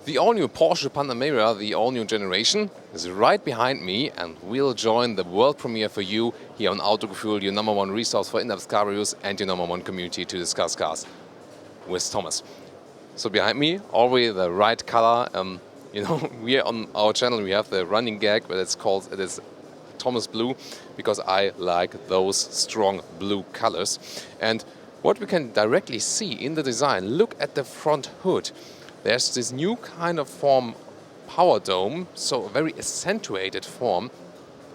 The all-new Porsche Panamera, the all-new generation, is right behind me, and we'll join the world premiere for you here on Autogefühl, your #1 resource for in-depth car reviews and your #1 community to discuss cars with Thomas. So behind me, already the right color. We on our channel we have the running gag, but it is Thomas Blue, because I like those strong blue colors. And what we can directly see in the design, look at the front hood. There's this new kind of form, power dome, so a very accentuated form.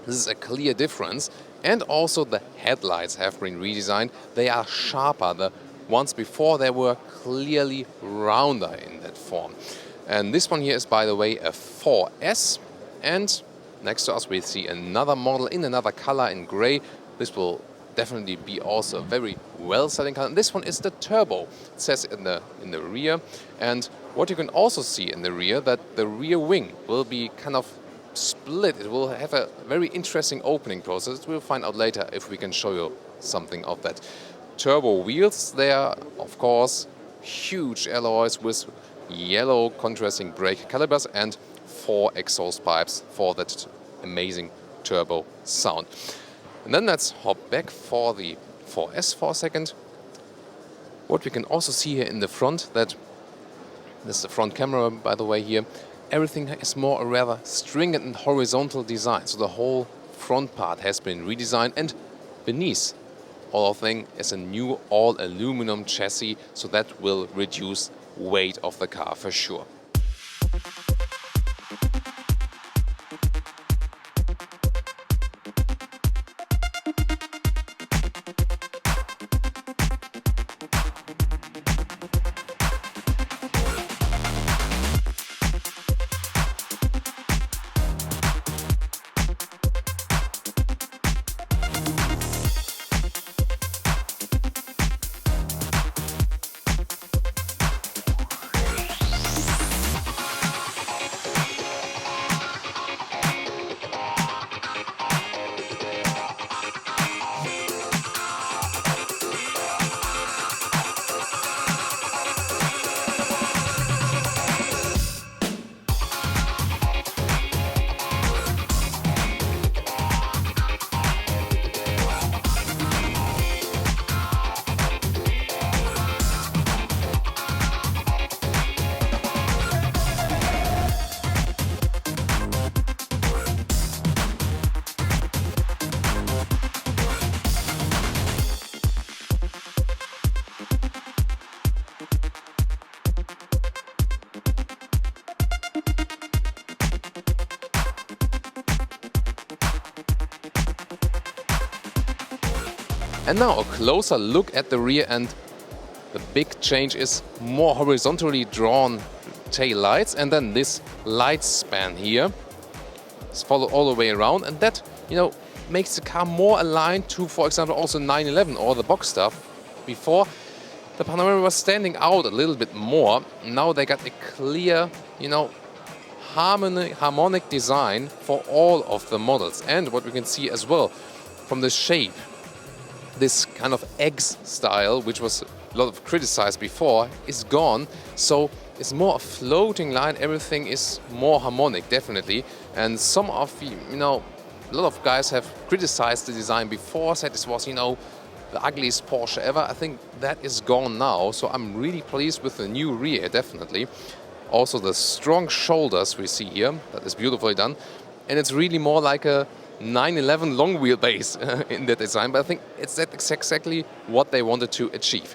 This is a clear difference. And also the headlights have been redesigned. They are sharper. The ones before they were clearly rounder in that form. And this one here is, by the way, a 4S. And next to us we see another model in another color, in gray. This will definitely be also a very well-selling car. And this one is the Turbo. It says in the rear. And what you can also see in the rear, that the rear wing will be kind of split. It will have a very interesting opening process. We'll find out later if we can show you something of that. Turbo wheels there, of course, huge alloys with yellow contrasting brake calipers and 4 exhaust pipes for that amazing turbo sound. And then let's hop back for the 4S for a second. What we can also see here in the front, that this is the front camera, by the way, here. Everything is more a rather stringent and horizontal design. So the whole front part has been redesigned, and beneath all of things is a new all aluminum chassis, so that will reduce weight of the car for sure. And now a closer look at the rear end. The big change is more horizontally drawn tail lights, and then this light span here is followed all the way around, and that makes the car more aligned to, for example, also 911 or the box stuff. Before, the Panamera was standing out a little bit more. Now they got a clear, harmonic design for all of the models. And what we can see as well from the shape, this kind of X style, which was a lot of criticized before, is gone. So it's more a floating line. Everything is more harmonic, definitely. And some of a lot of guys have criticized the design before, said this was the ugliest Porsche ever. I think that is gone now. So I'm really pleased with the new rear, definitely. Also the strong shoulders we see here, that is beautifully done. And it's really more like a 911 long wheelbase in that design, but I think it's exactly what they wanted to achieve.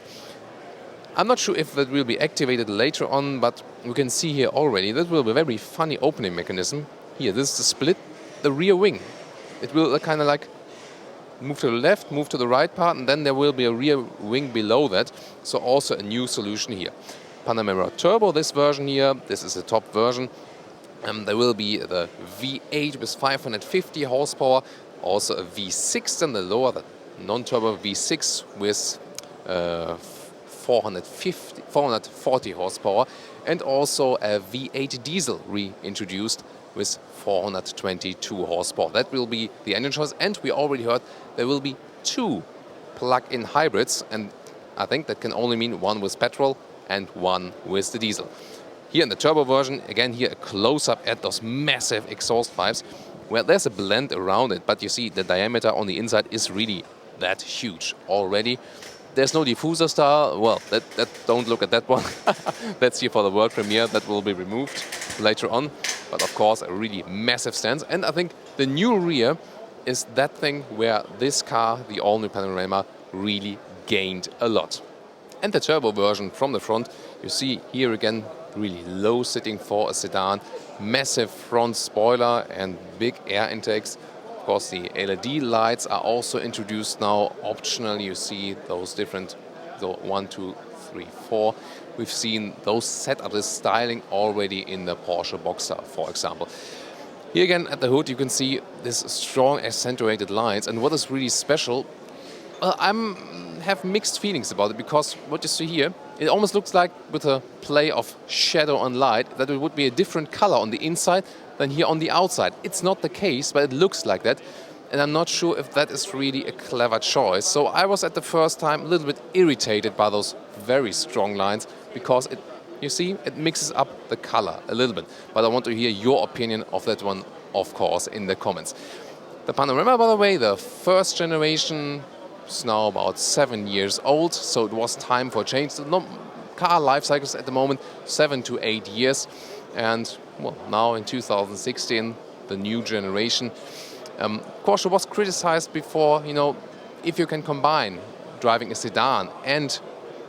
I'm not sure if that will be activated later on, but we can see here already that will be a very funny opening mechanism. Here, this is the split, the rear wing. It will kind of like move to the left, move to the right part, and then there will be a rear wing below that. So also a new solution here. Panamera Turbo, this version here, this is the top version. There will be the V8 with 550 horsepower, also a V6 and the lower, the non-turbo V6 with 440 horsepower, and also a V8 diesel reintroduced with 422 horsepower. That will be the engine choice, and we already heard there will be 2 plug-in hybrids, and I think that can only mean one with petrol and one with the diesel. Here in the turbo version, again here a close-up at those massive exhaust pipes, where there's a blend around it, but you see the diameter on the inside is really that huge already. There's no diffuser style. Well, don't look at that one. That's here for the world premiere. That will be removed later on. But of course, a really massive stance. And I think the new rear is that thing where this car, the all-new Panamera, really gained a lot. And the turbo version from the front, you see here again, really low sitting for a sedan. Massive front spoiler and big air intakes. Of course, the LED lights are also introduced now. Optionally, you see those different, so 1, 2, 3, 4. We've seen those setups, this styling already in the Porsche Boxster, for example. Here again at the hood, you can see this strong accentuated lines. And what is really special, well, I have mixed feelings about it, because what you see here, it almost looks like with a play of shadow and light that it would be a different color on the inside than here on the outside. It's not the case, but it looks like that. And I'm not sure if that is really a clever choice. So I was at the first time a little bit irritated by those very strong lines, because you see, it mixes up the color a little bit. But I want to hear your opinion of that one, of course, in the comments. The Panamera, by the way, the first generation, is now about 7 years old, so it was time for a change. The car life cycles at the moment 7 to 8 years. And well, now in 2016, the new generation. Porsche was criticized before, if you can combine driving a sedan and,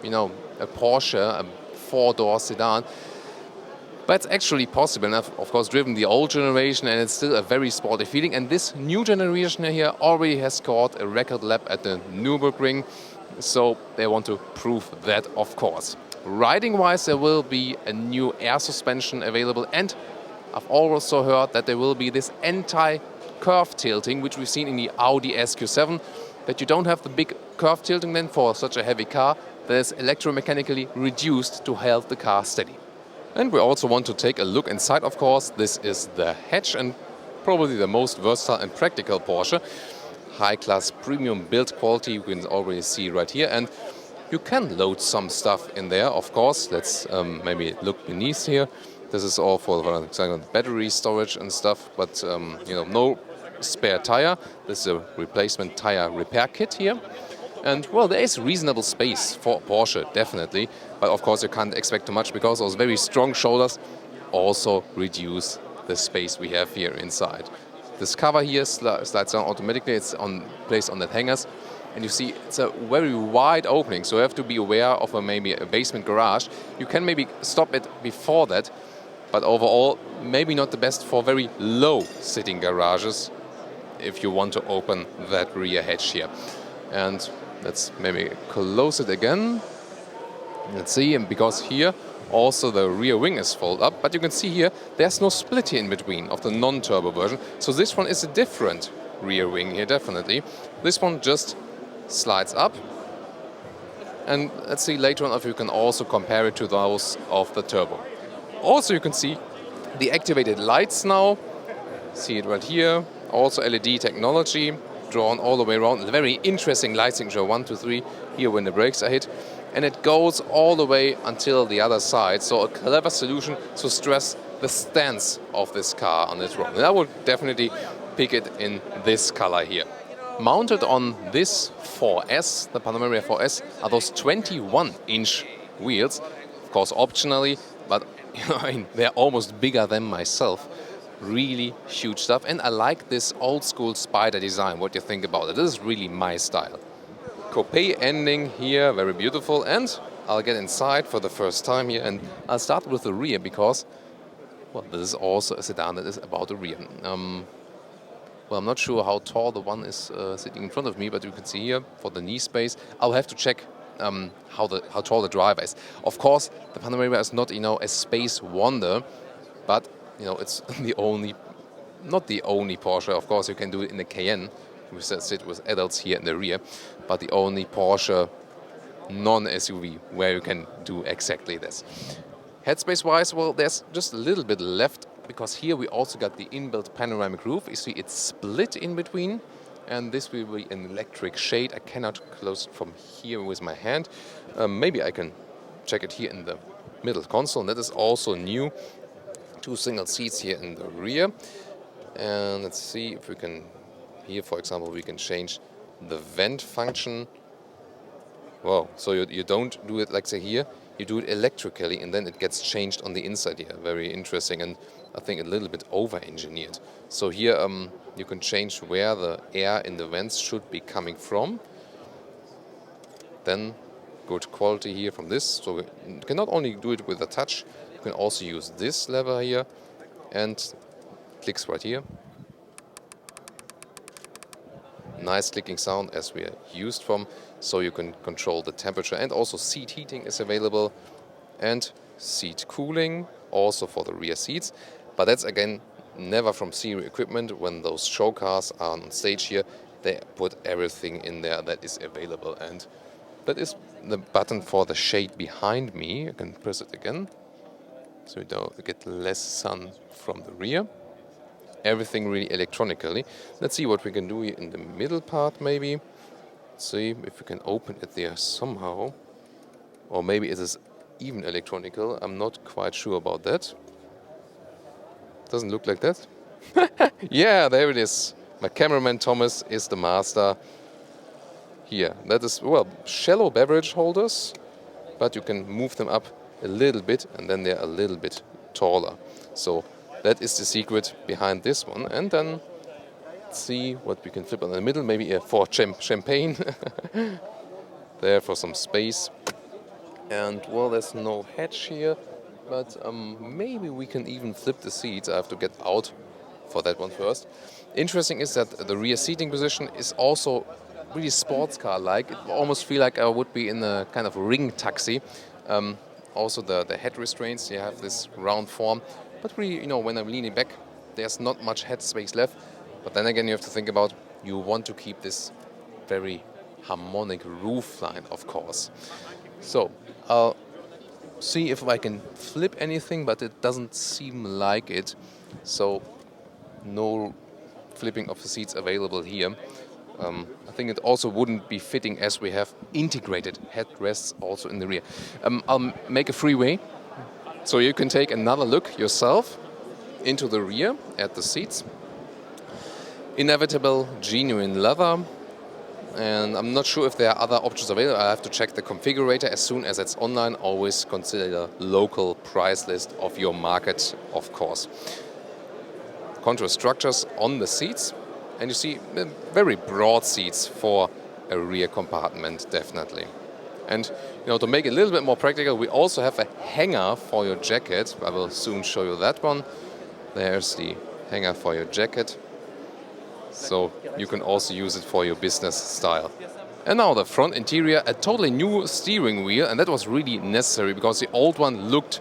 a Porsche, a 4-door sedan. But it's actually possible. And I've, of course, driven the old generation, and it's still a very sporty feeling. And this new generation here already has scored a record lap at the Nürburgring. So they want to prove that, of course. Riding-wise, there will be a new air suspension available, and I've also heard that there will be this anti-curve tilting, which we've seen in the Audi SQ7, that you don't have the big curve tilting then for such a heavy car, that is electromechanically reduced to hold the car steady. And we also want to take a look inside, of course. This is the hatch, and probably the most versatile and practical Porsche. High-class premium build quality, you can already see right here. And you can load some stuff in there, of course. Let's maybe look beneath here. This is all for battery storage and stuff, but no spare tire. This is a replacement tire repair kit here. And well, there is reasonable space for Porsche, definitely. But of course, you can't expect too much, because those very strong shoulders also reduce the space we have here inside. This cover here slides down automatically. It's placed on the hangers. And you see, it's a very wide opening, so you have to be aware of maybe a basement garage. You can maybe stop it before that, but overall, maybe not the best for very low-sitting garages if you want to open that rear hatch here. And let's maybe close it again. Let's see, and because here also the rear wing is folded up, but you can see here there's no split here in between of the non-turbo version. So this one is a different rear wing here, definitely. This one just slides up, and let's see later on if you can also compare it to those of the turbo. Also, you can see the activated lights now. See it right here. Also LED technology drawn all the way around. A very interesting light signature, 1, 2, 3 here when the brakes are hit, and it goes all the way until the other side. So a clever solution to stress the stance of this car on this road. And I would definitely pick it in this color here. Mounted on this 4S, the Panamera 4S, are those 21-inch wheels, of course optionally, but they're almost bigger than myself. Really huge stuff, and I like this old-school Spider design. What do you think about it? This is really my style. Coupe ending here, very beautiful, and I'll get inside for the first time here, and I'll start with the rear because, well, this is also a sedan that is about the rear. Well, I'm not sure how tall the one is sitting in front of me, but you can see here for the knee space. I'll have to check how tall the driver is. Of course, the Panamera is not a space wonder, but it's not the only Porsche. Of course, you can do it in the Cayenne. We sit with adults here in the rear, but the only Porsche non-SUV where you can do exactly this. Headspace-wise, well, there's just a little bit left, because here we also got the inbuilt panoramic roof. You see it's split in between, and this will be an electric shade. I cannot close it from here with my hand. Maybe I can check it here in the middle console, and that is also new. 2 single seats here in the rear. And let's see if we can, here for example, we can change the vent function. Wow, so you don't do it like say here, you do it electrically and then it gets changed on the inside here. Very interesting, and I think a little bit over-engineered. So here you can change where the air in the vents should be coming from. Then good quality here from this. So you can not only do it with a touch, you can also use this lever here and clicks right here. Nice clicking sound as we are used from, so you can control the temperature, and also seat heating is available and seat cooling also for the rear seats. But that's again never from series equipment. When those show cars are on stage here, they put everything in there that is available, and that is the button for the shade behind me. I can press it again so you don't get less sun from the rear. Everything really electronically. Let's see what we can do here in the middle part maybe. See if we can open it there somehow. Or maybe it is even electronical. I'm not quite sure about that. Doesn't look like that. Yeah, there it is. My cameraman Thomas is the master. Here, that is, well, shallow beverage holders, but you can move them up a little bit and then they're a little bit taller. So that is the secret behind this one. And then let's see what we can flip on the middle, maybe for champagne. There for some space. And well, there's no hatch here, but maybe we can even flip the seats. I have to get out for that one first. Interesting is that the rear seating position is also really sports car-like. It almost feel like I would be in a kind of ring taxi. Also the head restraints, you have this round form. But really, you know, when I'm leaning back, there's not much head space left. But then again, you have to think about, you want to keep this very harmonic roof line, of course. So I'll see if I can flip anything, but it doesn't seem like it. So no flipping of the seats available here. I think it also wouldn't be fitting as we have integrated headrests also in the rear. I'll make a freeway, so you can take another look yourself into the rear at the seats. Inevitable genuine leather, and I'm not sure if there are other options available. I have to check the configurator. As soon as it's online, always consider the local price list of your market, of course. Contour structures on the seats, and you see very broad seats for a rear compartment, definitely. And you know, to make it a little bit more practical, we also have a hanger for your jacket. I will soon show you that one. There's the hanger for your jacket. So you can also use it for your business style. And now the front interior, a totally new steering wheel, and that was really necessary because the old one looked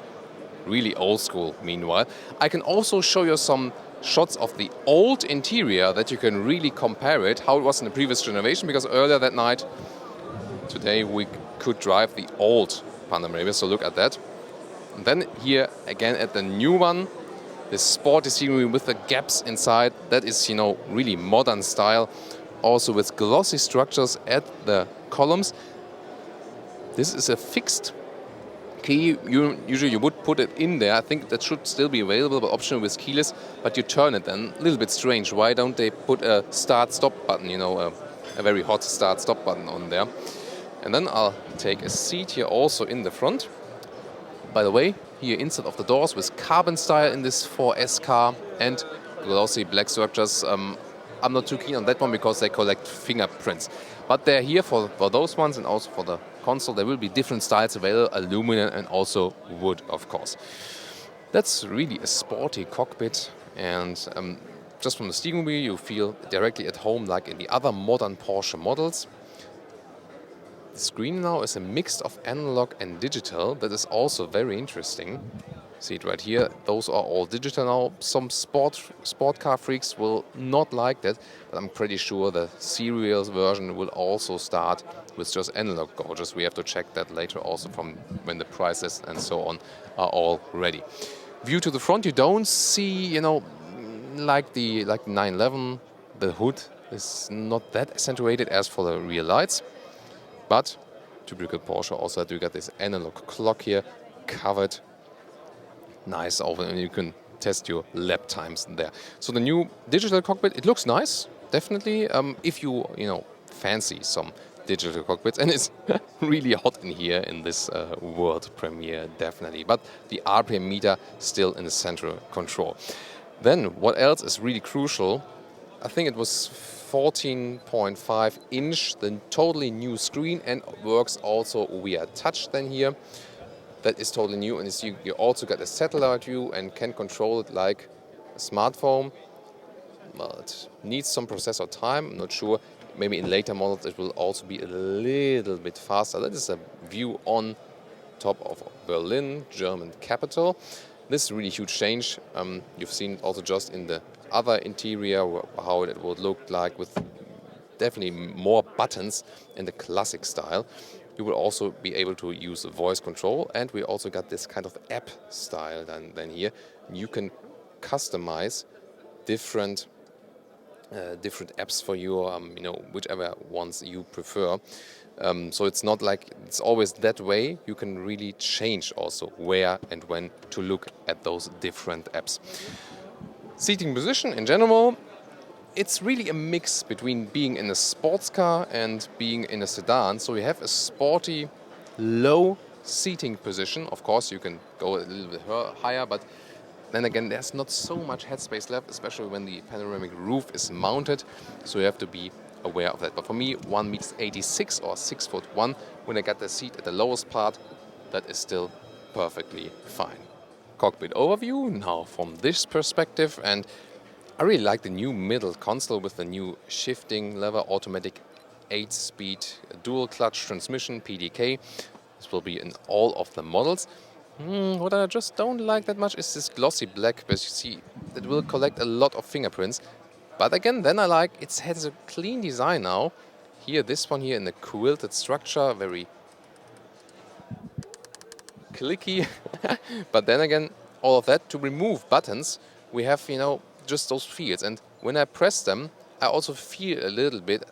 really old school meanwhile. I can also show you some shots of the old interior that you can really compare it, how it was in the previous generation, because earlier that night, today we could drive the old Panamera, so look at that. And then here again at the new one, this sporty steering wheel with the gaps inside, that is, you know, really modern style. Also with glossy structures at the columns. This is a fixed key. Usually you would put it in there. I think that should still be available, but optional with keyless, but you turn it then. A little bit strange. Why don't they put a start-stop button, you know, a very hot start-stop button on there? And then I'll take a seat here also in the front. By the way, here inside of the doors with carbon style in this 4S car and glossy black structures. I'm not too keen on that one because they collect fingerprints. But they're here for those ones, and also for the console there will be different styles available, aluminum and also wood, of course. That's really a sporty cockpit, and just from the steering wheel you feel directly at home like in the other modern Porsche models. The screen now is a mix of analog and digital. That is also very interesting. See it right here. Those are all digital now. Some sport car freaks will not like that, but I'm pretty sure the serial version will also start with just analog gauges. We have to check that later also from when the prices and so on are all ready. View to the front, you don't see, you know, like the 911. The hood is not that accentuated as for the rear lights. But typical Porsche also, you got this analog clock here, covered. Nice oven, and you can test your lap times in there. So the new digital cockpit, it looks nice, definitely. If you fancy some digital cockpits, and it's really hot in here in this world premiere, definitely. But the RPM meter still in the central control. Then what else is really crucial? I think it was 14.5 inch, the totally new screen, and works also via touch then here. That is totally new, and you also got a satellite view and can control it like a smartphone. Well, it needs some processor time, I'm not sure. Maybe in later models it will also be a little bit faster. That is a view on top of Berlin, German capital. This is a really huge change. You've seen it also just in the other interior, how it would look like with definitely more buttons in the classic style. You will also be able to use voice control, and we also got this kind of app style then here. You can customize different apps for your, whichever ones you prefer. So it's not like it's always that way. You can really change also where and when to look at those different apps. Seating position in general, it's really a mix between being in a sports car and being in a sedan. So you have a sporty, low seating position. Of course, you can go a little bit higher, but then again, there's not so much headspace left, especially when the panoramic roof is mounted. So you have to be aware of that. But for me, 1.86 m or 6'1", when I got the seat at the lowest part, that is still perfectly fine. Cockpit overview now from this perspective, and I really like the new middle console with the new shifting lever, automatic 8-speed dual clutch transmission, PDK. This will be in all of the models. What I just don't like that much is this glossy black, because you see it will collect a lot of fingerprints. But again, then I like it has a clean design now. Here, this one here in the quilted structure, very clicky. But then again, all of that, to remove buttons, we have, just those fields. And when I press them, I also feel a little bit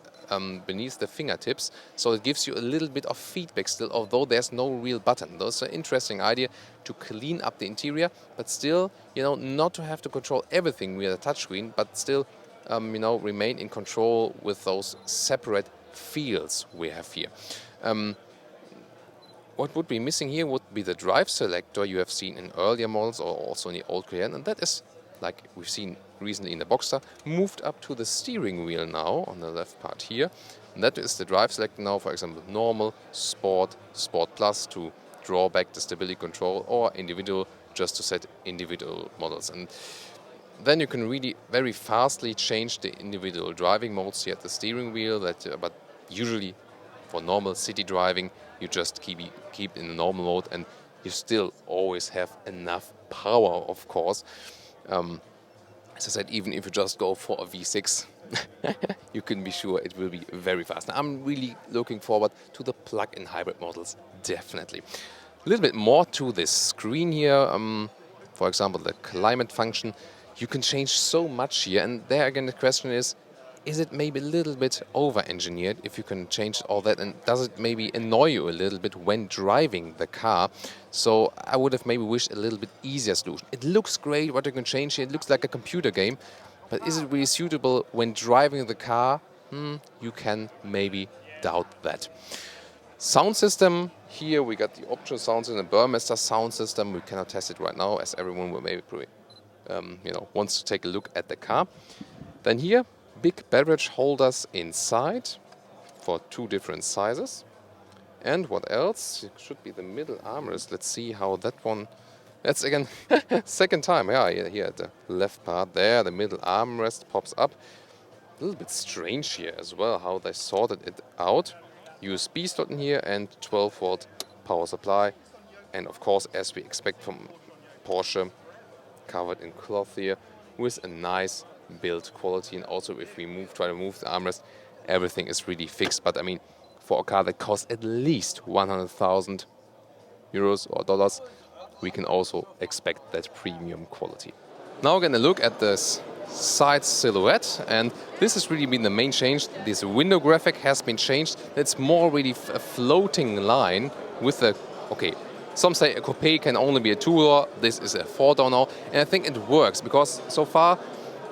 beneath the fingertips. So it gives you a little bit of feedback still, although there's no real button. That's an interesting idea to clean up the interior, but still, not to have to control everything with a touchscreen, but still, remain in control with those separate fields we have here. What would be missing here would be the drive selector you have seen in earlier models or also in the old Cayenne, and that is, like we've seen recently in the Boxster, moved up to the steering wheel now on the left part here. And that is the drive selector now, for example, normal, sport, sport plus to draw back the stability control, or individual just to set individual models. And then you can really very fastly change the individual driving modes here at the steering wheel. But usually for normal city driving, you just keep in the normal mode, and you still always have enough power, of course. As I said, even if you just go for a V6, you can be sure it will be very fast. Now, I'm really looking forward to the plug-in hybrid models, definitely. A little bit more to this screen here. For example, the climate function. You can change so much here, and there again the question is it maybe a little bit over-engineered if you can change all that, and does it maybe annoy you a little bit when driving the car? So I would have maybe wished a little bit easier solution. It looks great what you can change here, it looks like a computer game, but is it really suitable when driving the car? You can maybe doubt that. Sound system, here we got the optional sound system, the Burmester sound system. We cannot test it right now, as everyone will maybe wants to take a look at the car. Then here, big beverage holders inside for 2 different sizes. And what else? It should be the middle armrest. Let's see how that one... That's again, second time. Yeah, here at the left part there, the middle armrest pops up. A little bit strange here as well, how they sorted it out. USB slot in here and 12-volt power supply. And of course, as we expect from Porsche, covered in cloth here with a nice build quality. And also if we try to move the armrest, everything is really fixed. But I mean, for a car that costs at least 100,000 euros or dollars, we can also expect that premium quality. Now we're going to look at this side silhouette, and this has really been the main change. This window graphic has been changed. It's more really a floating line with the, Some say a coupe can only be a two-door. This is a four-door now, and I think it works because so far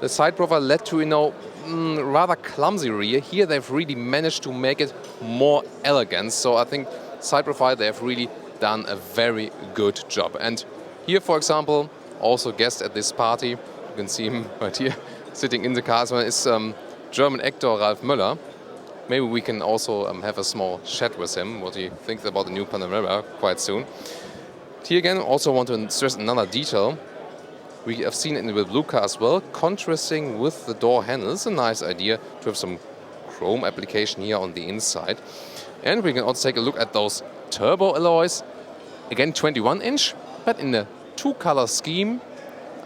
the side profile led to rather clumsy rear. Here they've really managed to make it more elegant. So I think side profile they have really done a very good job. And here, for example, also guest at this party, you can see him right here sitting in the car as well, is German actor Ralf Möller. Maybe we can also have a small chat with him, what he thinks about the new Panamera quite soon. Here again, also want to stress another detail. We have seen it in the blue car as well, contrasting with the door handles. A nice idea to have some chrome application here on the inside. And we can also take a look at those turbo alloys. Again, 21-inch, but in a two-color scheme,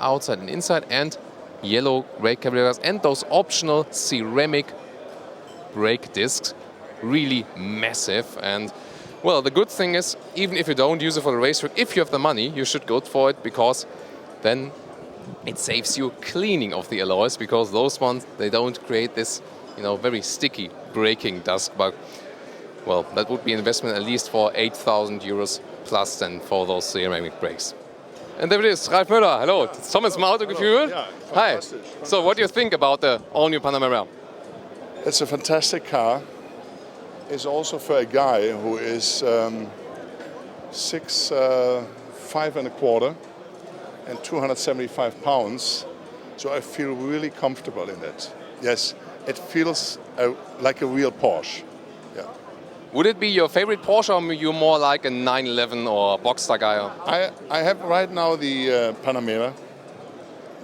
outside and inside, and yellow brake calibrators, and those optional ceramic brake discs, really massive. And well, the good thing is, even if you don't use it for the racetrack, if you have the money, you should go for it, because then it saves you cleaning of the alloys, because those ones, they don't create this, very sticky braking dust. But well, that would be an investment at least for 8,000 euros plus then for those ceramic brakes. And there it is, Ralf Möller. Hello, it's Thomas from Autogefühl. Yeah, hi. fantastic. So what do you think about the all-new Panamera? It's a fantastic car. It's also for a guy who is 6'5", and 275 pounds. So I feel really comfortable in it. Yes, it feels like a real Porsche. Yeah. Would it be your favorite Porsche, or are you more like a 911 or a Boxster guy? I have right now the Panamera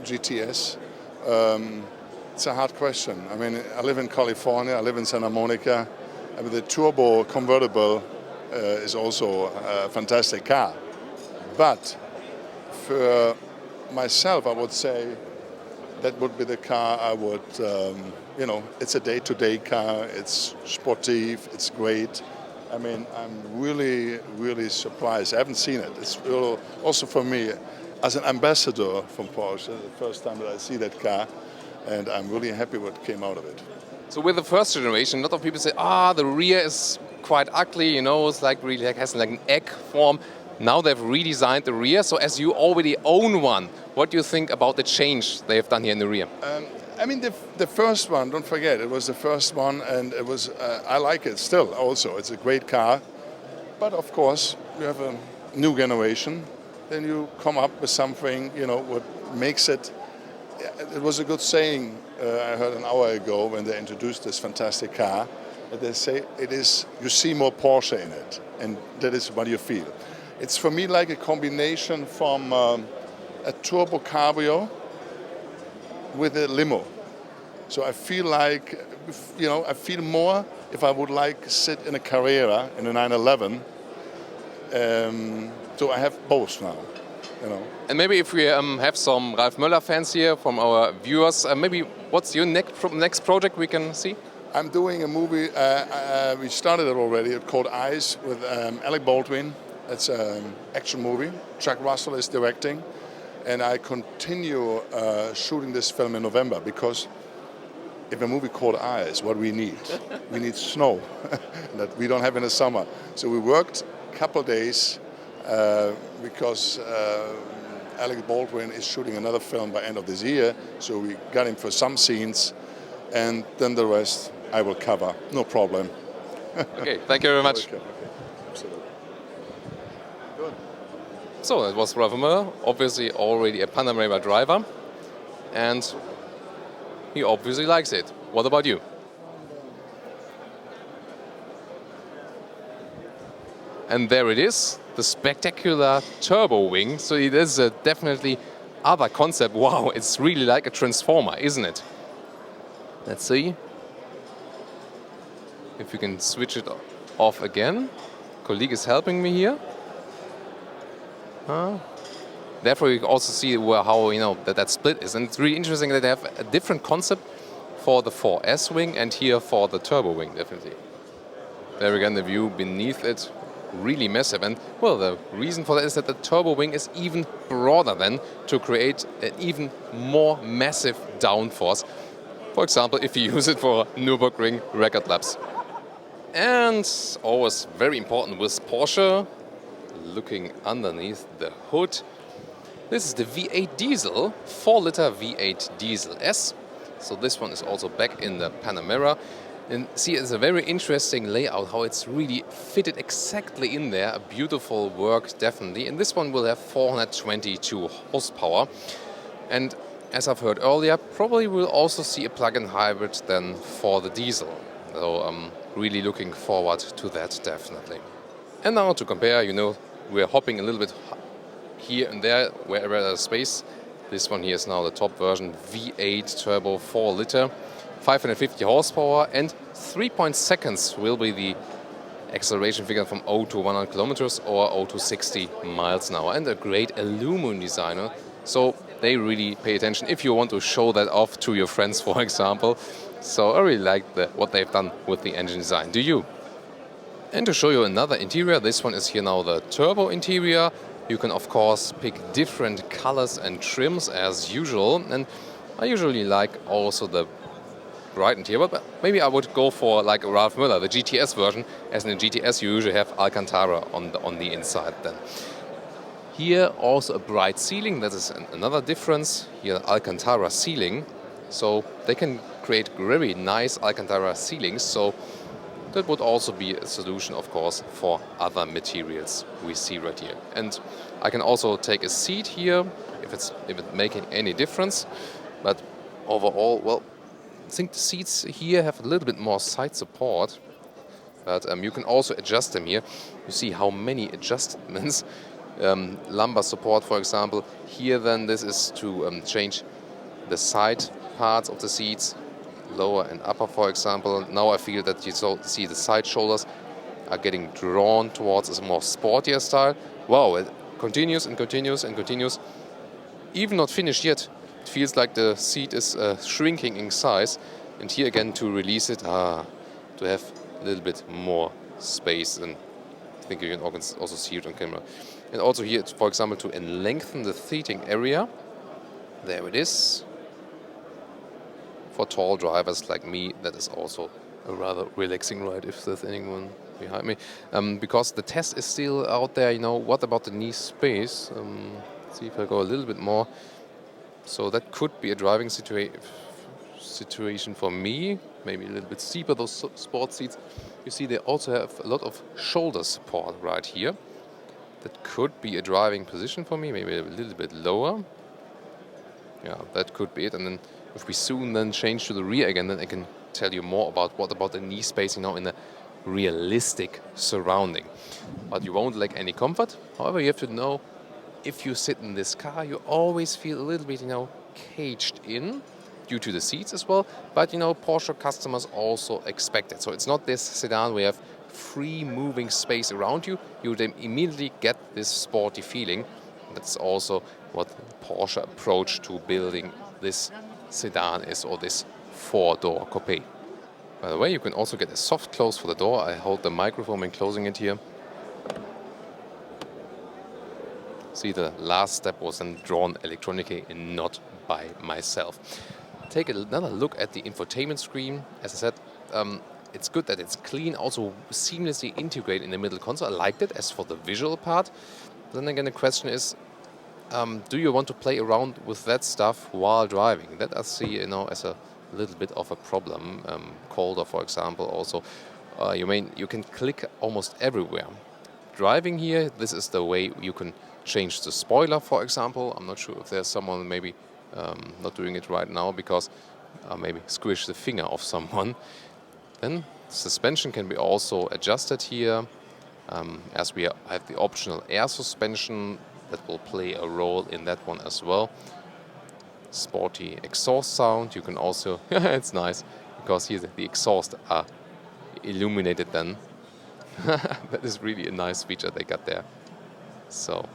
GTS. It's a hard question. I mean, I live in California, I live in Santa Monica. I mean, the turbo convertible is also a fantastic car. But for myself, I would say that would be the car I would, it's a day-to-day car, it's sportive, it's great. I mean, I'm really, really surprised. I haven't seen it. It's also for me, as an ambassador from Porsche, the first time that I see that car, and I'm really happy what came out of it. So with the first generation, a lot of people say, the rear is quite ugly, it's like really has like an egg form. Now they've redesigned the rear, so as you already own one, what do you think about the change they've done here in the rear? I mean, the first one, don't forget, it was the first one, and it was, I like it still also. It's a great car, but of course, you have a new generation, then you come up with something, what makes it. It was a good saying I heard an hour ago when they introduced this fantastic car, that they say you see more Porsche in it, and that is what you feel. It's for me like a combination from a turbo cabrio with a limo. So I feel like, I feel more if I would like sit in a Carrera in a 911. So I have both now. And maybe if we have some Ralf Möller fans here from our viewers, maybe what's your next project we can see? I'm doing a movie, we started it already, it's called Eyes with Alec Baldwin. It's an action movie. Chuck Russell is directing. And I continue shooting this film in November, because if a movie called Eyes, what we need? We need snow that we don't have in the summer. So we worked a couple of days because Alec Baldwin is shooting another film by end of this year. So we got him for some scenes, and then the rest I will cover, no problem. Okay, thank you very much. Okay. Absolutely. Good. So that was Ralf Möller, obviously already a Panamera driver, and he obviously likes it. What about you? And there it is, the spectacular turbo wing. So it is a definitely other concept. Wow, it's really like a transformer, isn't it? Let's see if we can switch it off again. Colleague is helping me here. Therefore, you can also see how that split is, and it's really interesting that they have a different concept for the 4S wing and here for the turbo wing, definitely. There again, the view beneath it, really massive. And well, the reason for that is that the turbo wing is even broader than to create an even more massive downforce. For example, if you use it for Nürburgring record laps. And always very important with Porsche, looking underneath the hood. This is the V8 diesel, 4-liter V8 diesel S. So this one is also back in the Panamera. And see, it's a very interesting layout, how it's really fitted exactly in there. A beautiful work, definitely. And this one will have 422 horsepower. And as I've heard earlier, probably we'll also see a plug-in hybrid then for the diesel. So I'm really looking forward to that, definitely. And now to compare, we're hopping a little bit here and there, wherever there's space. This one here is now the top version, V8 Turbo 4-liter, 550 horsepower, and 3 seconds will be the acceleration figure from 0 to 100 kilometers or 0 to 60 miles an hour. And a great aluminum designer, so they really pay attention if you want to show that off to your friends, for example. So I really like what they've done with the engine design. Do you? And to show you another interior, this one is here now the turbo interior. You can of course pick different colors and trims as usual, and I usually like also the bright interior, but maybe I would go for like a Ralph Müller, the GTS version, as in the GTS you usually have Alcantara on the inside then. Here also a bright ceiling, that is another difference. Here Alcantara ceiling, so they can create very nice Alcantara ceilings, so that would also be a solution, of course, for other materials we see right here. And I can also take a seat here, if it's making any difference. But overall, well, I think the seats here have a little bit more side support. But you can also adjust them here. You see how many adjustments. Lumbar support, for example. Here then this is to change the side parts of the seats. Lower and upper, for example. Now I feel that you see the side shoulders are getting drawn towards a more sportier style. Wow, it continues and continues and continues. Even not finished yet. It feels like the seat is shrinking in size. And here again to release it, to have a little bit more space. And I think you can also see it on camera. And also here, for example, to lengthen the seating area. There it is. For tall drivers like me, that is also a rather relaxing ride, if there's anyone behind me. Because the test is still out there, what about the knee space? See if I go a little bit more. So that could be a driving situation for me. Maybe a little bit steeper, those sports seats. You see they also have a lot of shoulder support right here. That could be a driving position for me, maybe a little bit lower. Yeah, that could be it. And then if we soon then change to the rear again, then I can tell you more about what about the knee space, in a realistic surrounding. But you won't lack any comfort. However, you have to know, if you sit in this car, you always feel a little bit, caged in due to the seats as well. But, Porsche customers also expect it. So it's not this sedan where you have free moving space around you. You then immediately get this sporty feeling. That's also what Porsche approach to building this sedan is, or this 4-door coupe. By the way, you can also get a soft close for the door. I hold the microphone when closing it here. See, the last step was then drawn electronically and not by myself. Take another look at the infotainment screen. As I said, it's good that it's clean, also seamlessly integrated in the middle console. I liked it as for the visual part. Then again, the question is, do you want to play around with that stuff while driving? That I see, as a little bit of a problem. Colder, for example, also. You can click almost everywhere. Driving here, this is the way you can change the spoiler, for example. I'm not sure if there's someone maybe not doing it right now because maybe squish the finger of someone. Then suspension can be also adjusted here, as we have the optional air suspension that will play a role in that one as well. Sporty exhaust sound. You can also, it's nice because here the exhaust are illuminated then. That is really a nice feature they got there. So,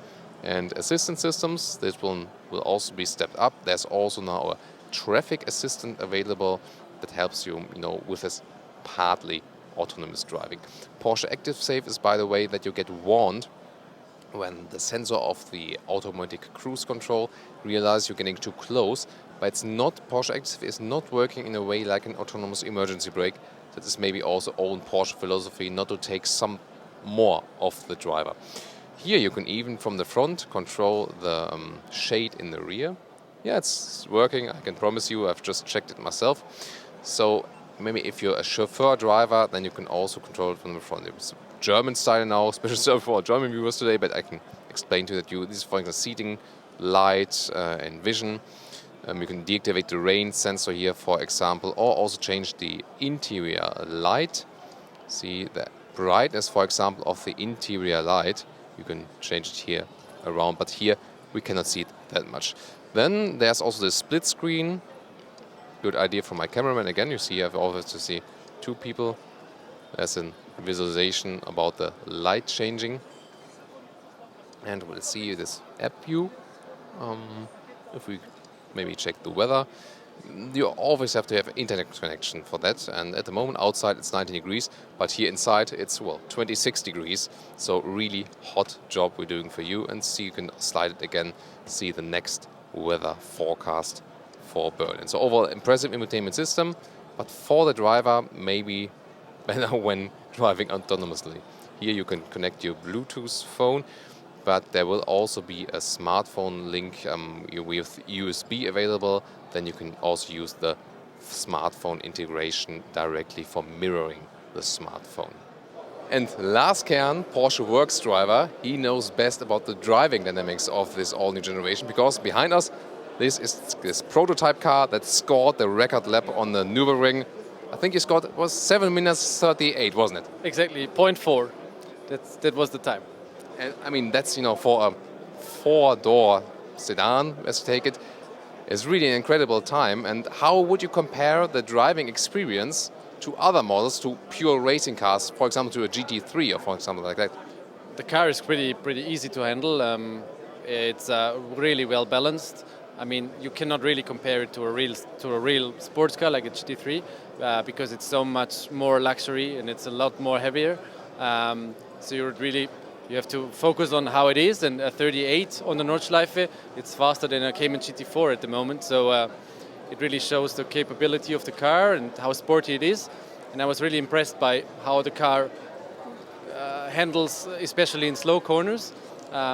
and assistance systems, this one will also be stepped up. There's also now a traffic assistant available that helps you, with this partly autonomous driving. Porsche Active Save is, by the way, that you get warned when the sensor of the automatic cruise control realizes you're getting too close. But it's not, Porsche Active is not working in a way like an autonomous emergency brake. That is maybe also own Porsche philosophy, not to take some more of the driver. Here you can even from the front control the shade in the rear. Yeah, it's working, I can promise you, I've just checked it myself. So maybe if you're a chauffeur driver, then you can also control it from the front. It's German style now, special for German viewers today, but I can explain to you that this is for example seating, light and vision. You can deactivate the rain sensor here, for example, or also change the interior light. See the brightness, for example, of the interior light. You can change it here around, but here we cannot see it that much. Then there's also the split screen. Good idea from my cameraman. Again, you see I have always to see two people. There's a visualization about the light changing. And we'll see this app view. If we maybe check the weather. You always have to have internet connection for that, and at the moment outside it's 19 degrees, but here inside it's 26 degrees, so really hot job we're doing for you. And see, you can slide it again, see the next weather forecast for Berlin. So overall impressive infotainment system, but for the driver maybe better when driving autonomously. Here you can connect your Bluetooth phone, but there will also be a smartphone link with USB available. Then you can also use the smartphone integration directly for mirroring the smartphone. And Lars Kern, Porsche Works driver, he knows best about the driving dynamics of this all-new generation, because behind us, this is this prototype car that scored the record lap on the Nürburgring. I think he scored, it was 7 minutes 38, wasn't it? Exactly, 0.4. That was the time. And I mean, that's, for a four-door sedan, as you take it, is really an incredible time. And how would you compare the driving experience to other models, to pure racing cars, for example, to a GT3 or for example like that? The car is pretty easy to handle. It's really well balanced. I mean, you cannot really compare it to a real sports car like a GT3 because it's so much more luxury and it's a lot more heavier. So you have to focus on how it is, and a 38 on the Nordschleife, it's faster than a Cayman GT4 at the moment. So it really shows the capability of the car and how sporty it is. And I was really impressed by how the car handles, especially in slow corners,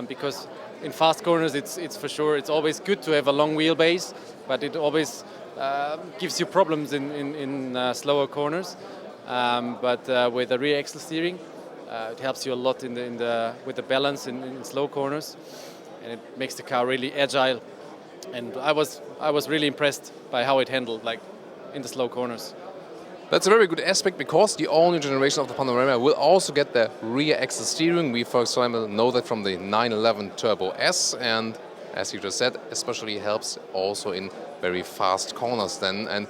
because in fast corners it's for sure, it's always good to have a long wheelbase, but it always gives you problems in slower corners. But with the rear axle steering, it helps you a lot with the balance in slow corners, and it makes the car really agile. And I was really impressed by how it handled, like in the slow corners. That's a very good aspect, because the all-new generation of the Panamera will also get the rear axle steering. We, for example, know that from the 911 Turbo S, and as you just said, especially helps also in very fast corners then. And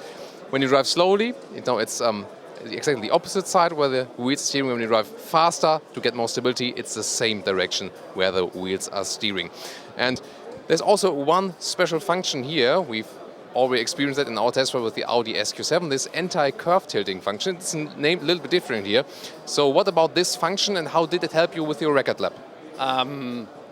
when you drive slowly, it's exactly the opposite side where the wheels are steering. When you drive faster to get more stability, it's the same direction where the wheels are steering. And there's also one special function here. We've already experienced that in our test drive with the Audi SQ7, this anti-curve tilting function. It's named a little bit different here. So what about this function, and how did it help you with your record lap?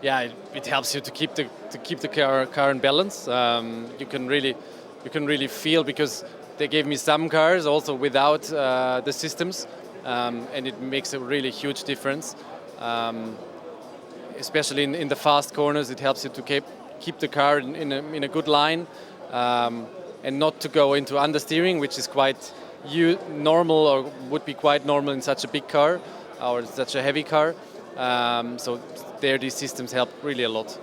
It helps you to keep the car in balance. You can really feel, because they gave me some cars also without the systems, and it makes a really huge difference. Especially in the fast corners, it helps you to keep the car in a good line, and not to go into understeering, which is quite normal, or would be quite normal in such a big car or such a heavy car. So these systems help really a lot.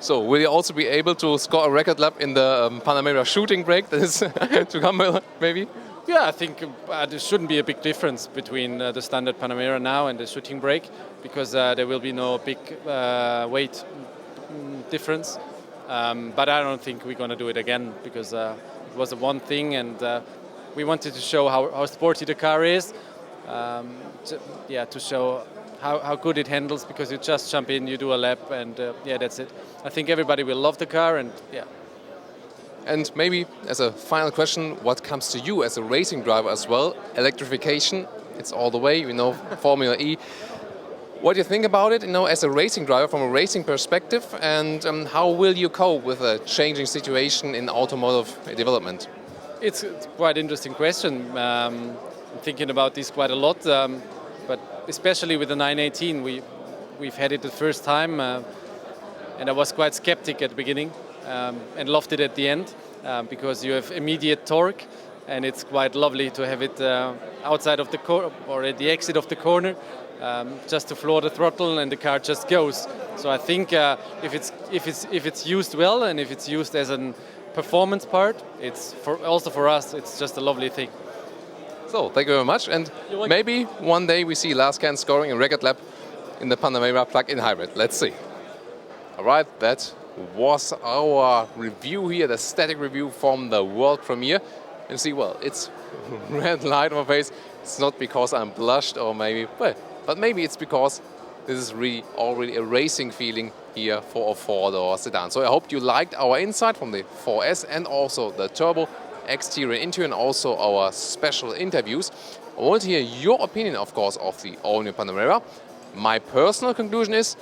So will you also be able to score a record lap in the Panamera shooting brake that is to come, maybe? Yeah, I think there shouldn't be a big difference between the standard Panamera now and the shooting brake, because there will be no big weight difference. But I don't think we're going to do it again, because it was a one thing, and we wanted to show how sporty the car is. To show how good it handles, because you just jump in, you do a lap, and that's it. I think everybody will love the car, and yeah. And maybe as a final question, what comes to you as a racing driver as well? Electrification, it's all the way, Formula E. What do you think about it, as a racing driver from a racing perspective, and how will you cope with a changing situation in automotive development? It's quite an interesting question. I'm thinking about this quite a lot, but especially with the 918, we've had it the first time, and I was quite skeptic at the beginning, and loved it at the end, because you have immediate torque, and it's quite lovely to have it outside of the or at the exit of the corner, just to floor the throttle, and the car just goes. So I think if it's used well, and if it's used as a performance part, it's also for us, it's just a lovely thing. So, thank you very much, and maybe one day we see Lascan scoring a record lap in the Panamera plug-in hybrid. Let's see. All right, that was our review here, the static review from the world premiere. And see, well, it's red light on my face. It's not because I'm blushed, or maybe, well, but maybe it's because this is really already a racing feeling here for a four-door sedan. So I hope you liked our insight from the 4S and also the Turbo, exterior and interior, and also our special interviews. I want to hear your opinion, of course, of the all-new Panamera. My personal conclusion is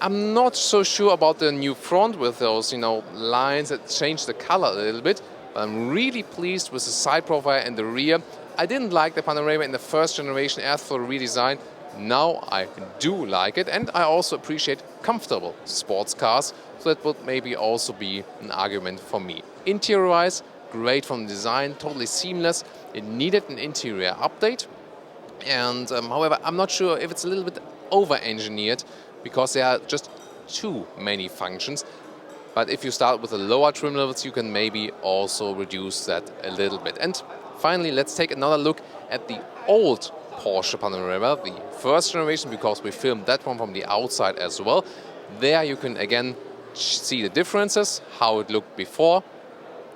I'm not so sure about the new front with those, lines that change the color a little bit. But I'm really pleased with the side profile and the rear. I didn't like the Panamera in the first generation as for the redesign. Now I do like it, and I also appreciate comfortable sports cars. So that would maybe also be an argument for me. Interior-wise, great from the design, totally seamless. It needed an interior update. And however, I'm not sure if it's a little bit over-engineered, because there are just too many functions. But if you start with the lower trim levels, you can maybe also reduce that a little bit. And finally, let's take another look at the old Porsche Panamera, the first generation, because we filmed that one from the outside as well. There you can again see the differences, how it looked before,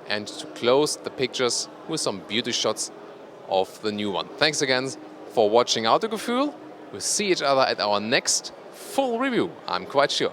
and to close the pictures with some beauty shots of the new one. Thanks again for watching Autogefühl. We'll see each other at our next full review, I'm quite sure.